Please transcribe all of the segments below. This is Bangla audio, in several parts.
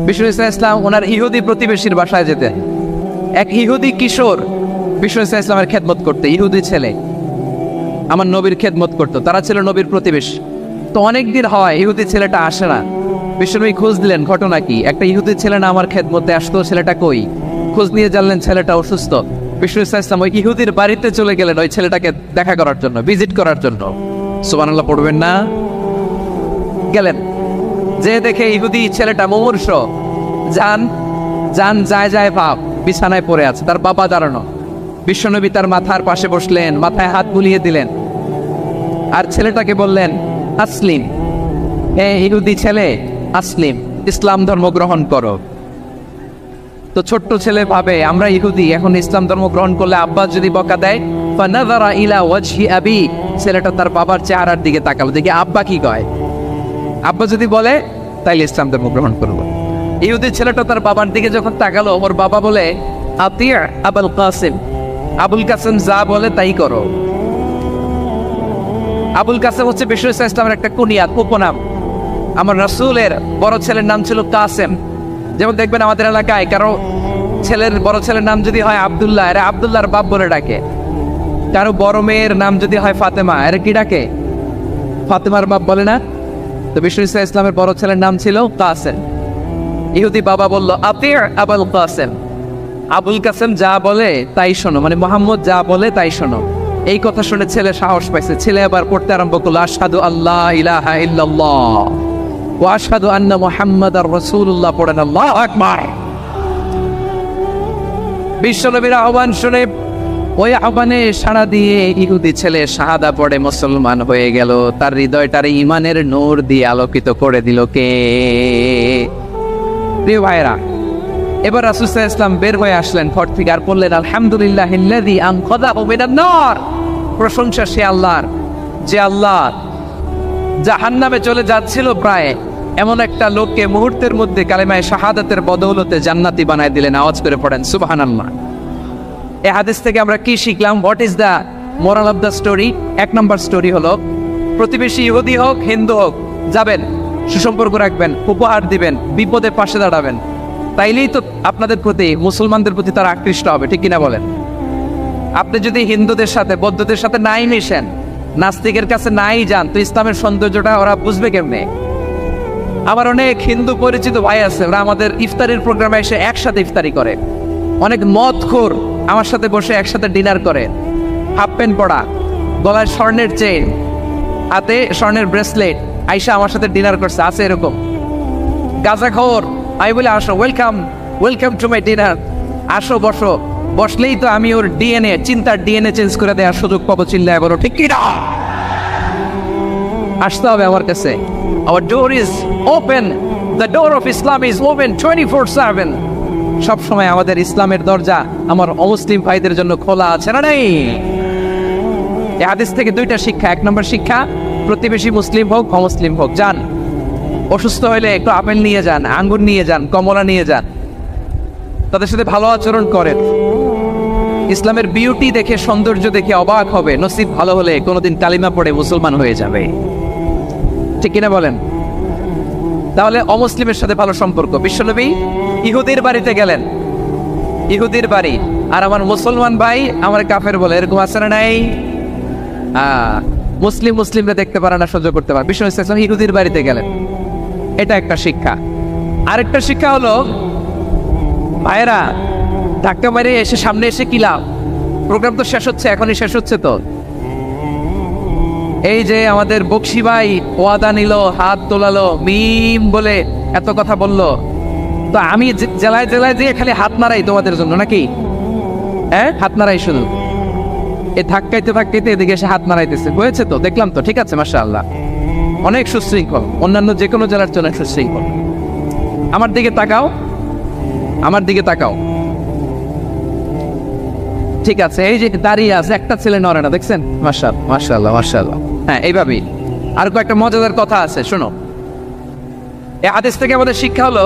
বিষ্ণু ইসলাম ওনার ইহুদি প্রতিবেশীর বাসায় যেতেন। এক ইহুদি কিশোর বিষ্ণু ইসলামের খেদমত করতে, ইহুদি ছেলে আমার নবীর খেদমত করতো, তারা ছিল নবীর প্রতিবেশী। তো অনেক দিন হয় ইহুদি ছেলেটা আসে না। বিষ্ণুনবী খোঁজ দিলেন, ঘটনা কি? একটা ইহুদি ছেলে না আমার খেদমতে আসতো, ছেলেটা কই? খোঁজ নিয়ে জানলেন ছেলেটা অসুস্থ। বিষ্ণু ইসলাম ওই ইহুদির বাড়িতে চলে গেলেন ওই ছেলেটাকে দেখা করার জন্য, ভিজিট করার জন্য। সুবহানাল্লাহ পড়বেন না? গেলেন, যে দেখে ইহুদি ছেলেটা মুমূর্ষ, জান জান যায় যায় ভাব, বিছানায় পড়ে আছে, তার বাবা দাঁড়ানো। বিশ্বনবী তার মাথার পাশে বসলেন, মাথায় হাত বুলিয়ে দিলেন, আর ছেলেটাকে বললেন আসলিম, হে ইহুদি ছেলে আসলিম, ইসলাম ধর্ম গ্রহণ করো। তো ছোট্ট ছেলে ভাবে আমরা ইহুদি, এখন ইসলাম ধর্ম গ্রহণ করলে আব্বা যদি বকা দেয়। ফানাযারা ইলা ওয়াজহি আবি, ছেলেটা তার বাবার চেহারার দিকে তাকালো, দেখি আব্বা কি কয়। আব্বা যদি বলে তাইলে ইসলাম ধর্ম গ্রহণ করবো। ইহুদি ছেলেটা তার বাবার দিকে যখন তাকালো, ওর বাবা বলে আতিয়া আবুল কাসিম, আবুল কাসিম যা বলে তাই করো। আবুল কাসিম হচ্ছে বিষ্ণু ইসলামের একটা কুনিয়াত, উপনাম। আমার রাসূলের বড় ছেলের নাম ছিল কাসেম। যেমন দেখবেন আমাদের এলাকায় কারো ছেলের বড় ছেলের নাম যদি হয় আব্দুল্লাহ, এরা আব্দুল্লাহর বাপ বলে ডাকে। কারো বড় মেয়ের নাম যদি হয় ফাতেমা, এরা কি ডাকে? ফাতেমার বাপ বলে না? তো বিষ্ণু ইসলামের বড় ছেলের নাম ছিল কাসেম। ইহুদি বাবা বলল আতিয়া আবুল কাসেম, আবুল কাসেম যা বলে তাই শোনো, মানে মোহাম্মদ যা বলে তাই শোনো। এই কথা শুনে ছেলে সাহস পাইছে, ছেলে আবার পড়তে আরম্ভ করলো আশহাদু আল্লাহ ইলাহা ইল্লাল্লাহ ওয়া আশহাদু আন্না মুহাম্মাদার রাসূলুল্লাহ, পড়েন আল্লাহু আকবার। বিশ্বনবীর আহ্বান শুনে ওই আহ্বানে সাড়া দিয়ে ইহুদি ছেলে শাহাদা পড়ে মুসলমান হয়ে গেল। তার হৃদয়টার ঈমানের নূর দিয়ে আলোকিত করে দিল কে? প্রিয় ভাইরা, এবার রাসূল সাল্লাল্লাহু আলাইহি ওয়াসাল্লাম বের হয়ে আসলেন ঘর থেকে, আর বললেন আলহামদুলিল্লাহিল্লাযী আনকাযাহু মিনান নার, প্রশংসা সে আল্লাহর যে আল্লাহ জাহান্নামে চলে যাচ্ছিল প্রায় এমন একটা লোককে মুহূর্তের মধ্যে কালেমায়ে শাহাদাতের বদৌলতে জান্নাতি বানায় দিলেন। আওয়াজ করে পড়েন সুবহানাল্লাহ। এই হাদিস থেকে আমরা কি শিখলাম? What is the moral of the story? এক নম্বর স্টোরি হলো, প্রতিবেশী ইহুদি হোক হিন্দু হোক, যাবেন, সুসম্পর্ক রাখবেন, উপহার দিবেন, বিপদে পাশে দাঁড়াবেন। তাইলেই তো আপনাদের প্রতি, মুসলমানদের প্রতি তারা আকৃষ্ট হবে, ঠিক কিনা বলেন? আপনি যদি হিন্দুদের সাথে বৌদ্ধদের সাথে নাই মিশেন, নাস্তিকের কাছে নাই যান, তো ইসলামের সৌন্দর্যটা ওরা বুঝবে কেমনে? আমার অনেক হিন্দু পরিচিত ভাই আছে, ওরা আমাদের ইফতারির প্রোগ্রামে এসে একসাথে ইফতারি করে। অনেক মদখোর আমার সাথে বসে একসাথে ডিনার করে, হাফ প্যান্ট পরা, গলায় স্বর্ণের চেইন, হাতে স্বর্ণের ব্রেসলেট, আইসা আমার সাথে ডিনার করছে, আছে এরকম। গাঁজাখোর, আমি বলি আসো, welcome welcome to my dinner, আসো বসো। বসলেই তো আমি ওর ডিএনএ, চিন্তার ডিএনএ চেঞ্জ করে দেওয়ার সুযোগ পাবো। চিল্লায় বলো ঠিক কি না? আসতে হবে আমার কাছে। Our door is open, the door of Islam is open 24/7। সব সময় আমাদের ইসলামের দরজা আমার অমুসলিম ভাইদের জন্য খোলা আছে, না নেই? এই হাদিস থেকে দুইটা শিক্ষা। এক নম্বর শিক্ষা, প্রতিবেশী মুসলিম হোক অমুসলিম হোক, যান, অসুস্থ হলে একটু আপেল নিয়ে যান, আঙ্গুর নিয়ে যান, কমলা নিয়ে যান, তাদের সাথে ভালো আচরণ করেন। ইসলামের বিউটি দেখে, সৌন্দর্য দেখে অবাক হবে, নসিব ভালো হলে কোনোদিন কালিমা পড়ে মুসলমান হয়ে যাবে, ঠিক কিনা বলেন? তাহলে অমুসলিমের সাথে ভালো সম্পর্ক। বিশ্বনবী ইহুদির বাড়িতে গেলেন, ইহুদির বাড়ি, আর আমার মুসলমান ভাই আমার কাফের বলে, এরকম আছে না নাই? মুসলিম মুসলিমরা দেখতে পারে না, সহ্য করতে পারে। বিশ্বনবী সাল্লাল্লাহু আলাইহি ওয়াসাল্লাম ইহুদির বাড়িতে গেলেন, এটা একটা শিক্ষা। আরেকটা শিক্ষা হলো, ভাইয়েরা ধাক্কা মারে এসে সামনে এসে কি লাভ? প্রোগ্রাম তো শেষ হচ্ছে, এখনই শেষ হচ্ছে। তো এই যে আমাদের বকশি ভাই ওয়াদা নিল, হাত তোলালো, মিম বলে এত কথা বললো, তো আমি জেলায় জেলায় দিয়ে খালি হাত নাড়াই তোমাদের জন্য নাকি? হ্যাঁ, হাত নাড়াই শুধু। এ ধাক্কাইতে ধাক্কাইতে এদিকে এসে হাত নাড়াইতেছে, হয়েছে তো, দেখলাম তো, ঠিক আছে, মাশাআল্লাহ, অনেক সুশৃঙ্খল, অন্যান্য যে কোনো জেলার জন্য সুশৃঙ্খল। আমার দিকে তাকাও, আমার দিকে তাকাও, ঠিক আছে। এই যে দাঁড়িয়ে আছে, একটা ছেলে নড়ে না, দেখছেন? মাশাআল্লাহ মাশাআল্লাহ মাশাআল্লাহ। হ্যাঁ, এইভাবেই। আর কয়েকটা মজাদার কথা আছে, শোনো। এই হাদিস থেকে আমাদের শিক্ষা হলো,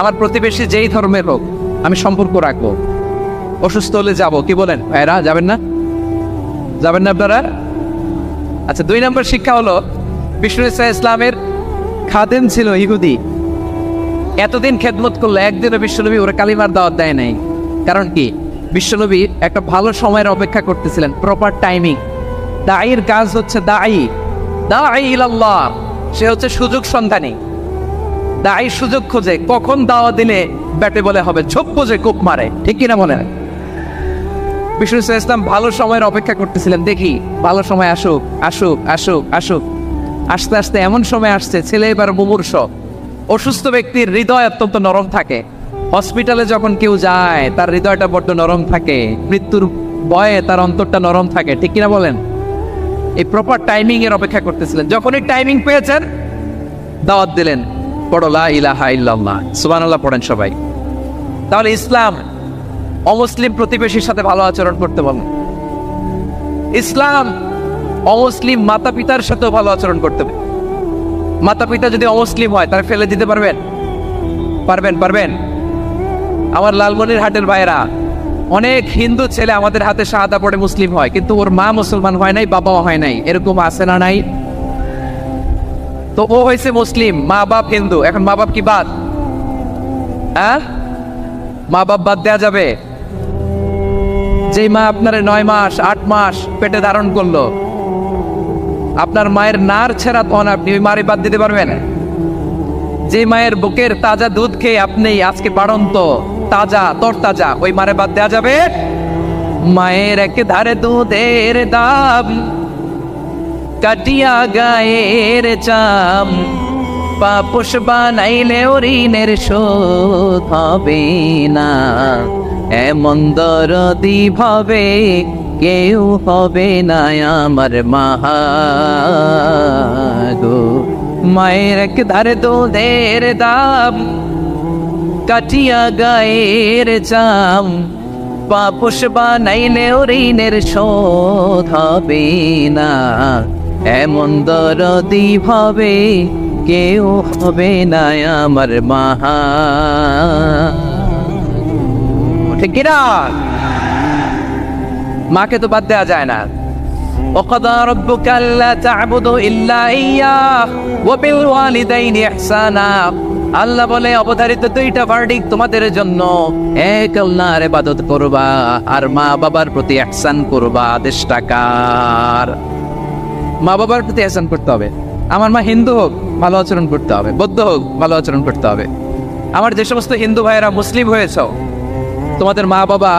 আমার প্রতিবেশী যেই ধর্মের হোক আমি সম্পর্ক রাখবো। অসুস্থ হলে যাবো, কি বলেন ভাইরা? যাবেন না? যাবেন না আপনারা? আচ্ছা, 2 নম্বর শিক্ষা হলো, বিষ্ণু ইসলামের খাদেম ছিল ইহুদি, এতদিন খেদমত করলো, একদিনও বিশ্বনবী ওরা কালিমার দাওয়াত দেয় নাই। কারণ কি? বিশ্বনবী একটা ভালো সময়ের অপেক্ষা করতেছিলেন, প্রপার টাইমিং। দায়ীর কাজ হচ্ছে দায়ী ইলাল্লাহ, সে হচ্ছে সুযোগ সন্ধানী। দায়ী সুযোগ খোঁজে, কখন দাওয়া দিলে ব্যাটে বলে হবে, ঝোপ বোঝে কোপ মারে, ঠিক কিনা বলেন? বিষ্ণু ইসলাম ভালো সময়ের অপেক্ষা করতেছিলেন, দেখি ভালো সময় আসুক আসুক আসুক আসুক। আস্তে আস্তে এমন সময় আসছে, ছেলে এবার মুমূর্ষ। অসুস্থ ব্যক্তির হৃদয় অত্যন্ত নরম থাকে। হসপিটালে যখন কেউ যায় তার হৃদয়টা বড্ড নরম থাকে, মৃত্যুর ভয়ে তার অন্তরটা নরম থাকে, ঠিক কিনা বলেন? এই প্রপার টাইমিং এর অপেক্ষা করতেছিলেন। যখনই টাইমিং পেয়েছেন, দাওয়াত দিলেন, পড়ো লা ইলাহা ইল্লাল্লাহ, সুবহানাল্লাহ পড়েন সবাই। তাহলে ইসলাম অমুসলিম প্রতিবেশীর সাথে ভালো আচরণ করতে বলেন। ইসলাম অমুসলিম মাতা পিতার সাথেও ভালো আচরণ করতে হবে। মাতা পিতা যদি অমুসলিম হয়, তারা ফেলে দিতে পারবেন? পারবেন? আমার লালমনিরহাটের ভাইরা, অনেক হিন্দু ছেলে আমাদের হাতে শাহাদা পড়ে মুসলিম হয়, কিন্তু ওর মা মুসলমান হয় নাই, বাবাও হয় নাই। এরকম আছে না নাই? তো ও হয়েছে মুসলিম, মা বাপ হিন্দু, এখন মা বাপ কি বাদ? হ্যাঁ, মা বাপ বাদ দেয়া যাবে? যে মা আপনার 9 মাস 8 মাস পেটে ধারণ করলো, আপনার মায়ের নার ছেড়া তখন আপনি ওই মারে বাদ দিতে পারবেন? যে মায়ের বুকের তাজা দুধ খেয়ে আপনি আজকে বাড়ন্ত তাজা তরতাজা, ওই মারে বাদ দেয়া যাবে? মায়ের এক ধারে দুধের দাম, কাটিয়া গায়ের চাম, পাপোশ বানাইলে ঋণের শোধ হবে না। এমন দরদি ভাবে কেউ হবে না আমার মাহা গো। মায়ের এক ধারে দুধের দাম, কাটিয়া গায়ের চাম, পাপোশ বানাইলে ঋণের শোধ হবে না। এমন দরদি ভাবে কেউ হবে না আমার মাহা, ঠিক কিনা? মাকে তো বাদ দেওয়া যায় না। وقضى ربك ألا تعبدوا إلا إياه وبالوالدين إحسانا। আল্লাহ বলে অবধারিত 2টা ভার্ডিক্ট তোমাদের জন্য, এক আল্লাহর ইবাদত করবা আর মা বাবার প্রতি ইহসান করবা। আদেশটা কার? মা বাবার প্রতি ইহসান করতে হবে। আমার মা হিন্দু হোক, ভালো আচরণ করতে হবে, বৌদ্ধ হোক, ভালো আচরণ করতে হবে। আমার যে সমস্ত হিন্দু ভাইয়েরা মুসলিম হয়েছ, তোমাদের মা বাবা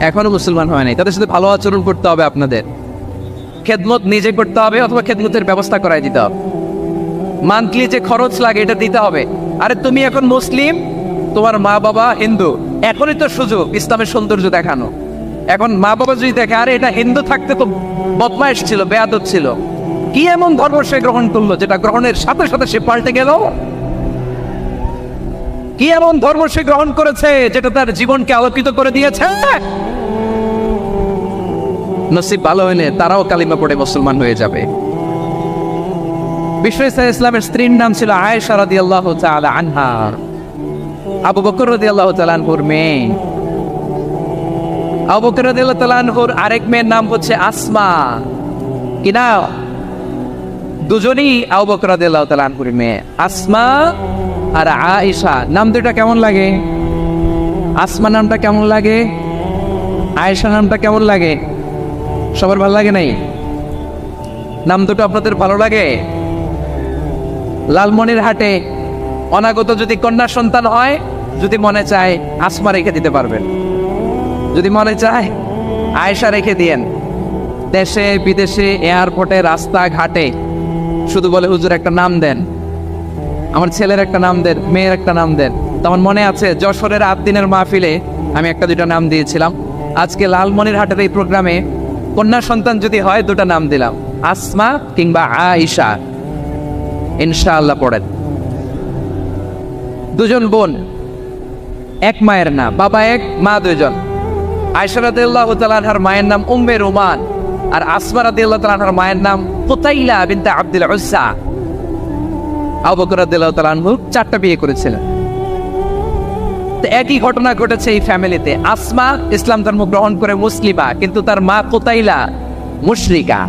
এখনো মুসলমান হয় নাই, তাদের সাথে ভালো আচরণ করতে হবে। আপনাদের খেদমত নিজে করতে হবে, অথবা খেদমতের ব্যবস্থা করাই দিতে হবে। মান্থলি যে খরচ লাগে এটা দিতে হবে। আরে তুমি এখন মুসলিম, তোমার মা বাবা হিন্দু, এখনই তো সুযোগ ইসলামের সৌন্দর্য দেখানো। এখন মা বাবা যদি দেখে আরে এটা হিন্দু থাকতে তো বদমাইশ ছিল, বেয়াদব ছিল, কি এমন ধর্ম সে গ্রহণ করলো যেটা গ্রহণের সাথে সাথে সে পাল্টে গেল? কি এমন ধর্ম সে গ্রহণ করেছে যেটা তার জীবনকে আলোকিত করে দিয়েছে? নসিব ভালো হইলে তারাও কালিমা পড়ে মুসলমান হয়ে যাবে। বিশ্ব ইসলামের স্ত্রীর নাম ছিল আয়েশা রাদিয়াল্লাহু তাআলা আনহা, আবু বকর রাদিয়াল্লাহু তাআলা আনহুর মেয়ে। আবু বকর রাদিয়াল্লাহু তাআলা আনহুর আরেক মেয়ের নাম হচ্ছে আসমা। কি নাম? দুজনই আবু বকর রাদিয়াল্লাহু তাআলা আনহুর মেয়ে, আসমা আর আয়েশা। নাম দুটো কেমন লাগে? আসমা নামটা কেমন লাগে? আয়েশা নামটা কেমন লাগে? সবার ভালো লাগে নাই? নাম দুটো আপনাদের ভালো লাগে? লালমনিরহাটে অনাগত যদি কন্যা সন্তান হয়, যদি মনে চায় আসমা রেখে দিতে পারবেন, যদি মনে চায় আয়েশা রেখে দিয়েন। দেশে বিদেশে এয়ারপোর্টে রাস্তাঘাটে শুধু বলে হুজুর একটা নাম দেন, আমার ছেলের একটা নাম দেন, মেয়ের একটা নাম দেন। তো আমার মনে আছে যশোরের 8 দিনের মাহফিলে আমি 1-2টা নাম দিয়েছিলাম। আজকে লালমনিরহাটের এই প্রোগ্রামে কন্যা সন্তান যদি হয় 2টা নাম দিলাম, আসমা কিংবা আয়েশা। ইনশাআল্লাহ পড়েন। দুজন বোন, এক মায়ের নাম, বাবা এক মা 2জন। আয়েশা রাদিয়াল্লাহু তাআলা আনহার মায়ের নাম উম্মে রুমান, আর আসমা রাদিয়াল্লাহু তাআলা আনহার মায়ের নাম কুতাইলা বিনতে আব্দুল উজ্জা। আবু বকর রাদিয়াল্লাহু তাআলা আনহু 4টা বিয়ে করেছিলেন। তো একই ঘটনা ঘটেছে এই ফ্যামিলিতে। আসমা ইসলাম ধর্ম গ্রহণ করে মুসলিমা, কিন্তু তার মা কুতাইলা মুশরিকা।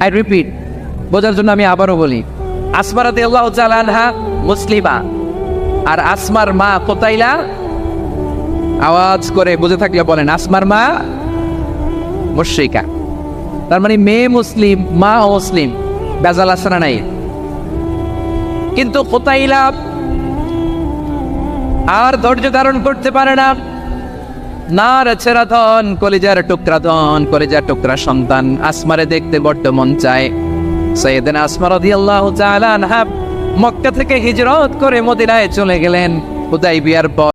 আই রিপিট, বোঝার জন্য আমি আবারও বলি, আসমা রাদিয়াল্লাহু তাআলা আনহা মুসলিমা, আর আসমার মা কোতাইলা, আওয়াজ করে বুঝে থাকলে বলেন, আসমার মা মুশরিকা। তার মানে মেয়ে মুসলিম, মা অমুসলিম, বেজাল আছে না নাই? কিন্তু কোতাইলা আর ধৈর্য ধারণ করতে পারে না। নার ছেড়া ধন, কলিজার টুকরা ধন, কলিজার টুকরা সন্তান আসমারে দেখতে বড্ড মন চায়। সাইয়েদনা আসমা রাদিয়াল্লাহু তাআলা আনহা মক্কা থেকে হিজরত করে মদিনায় চলে গেলেন হুদাইবিয়ার পর।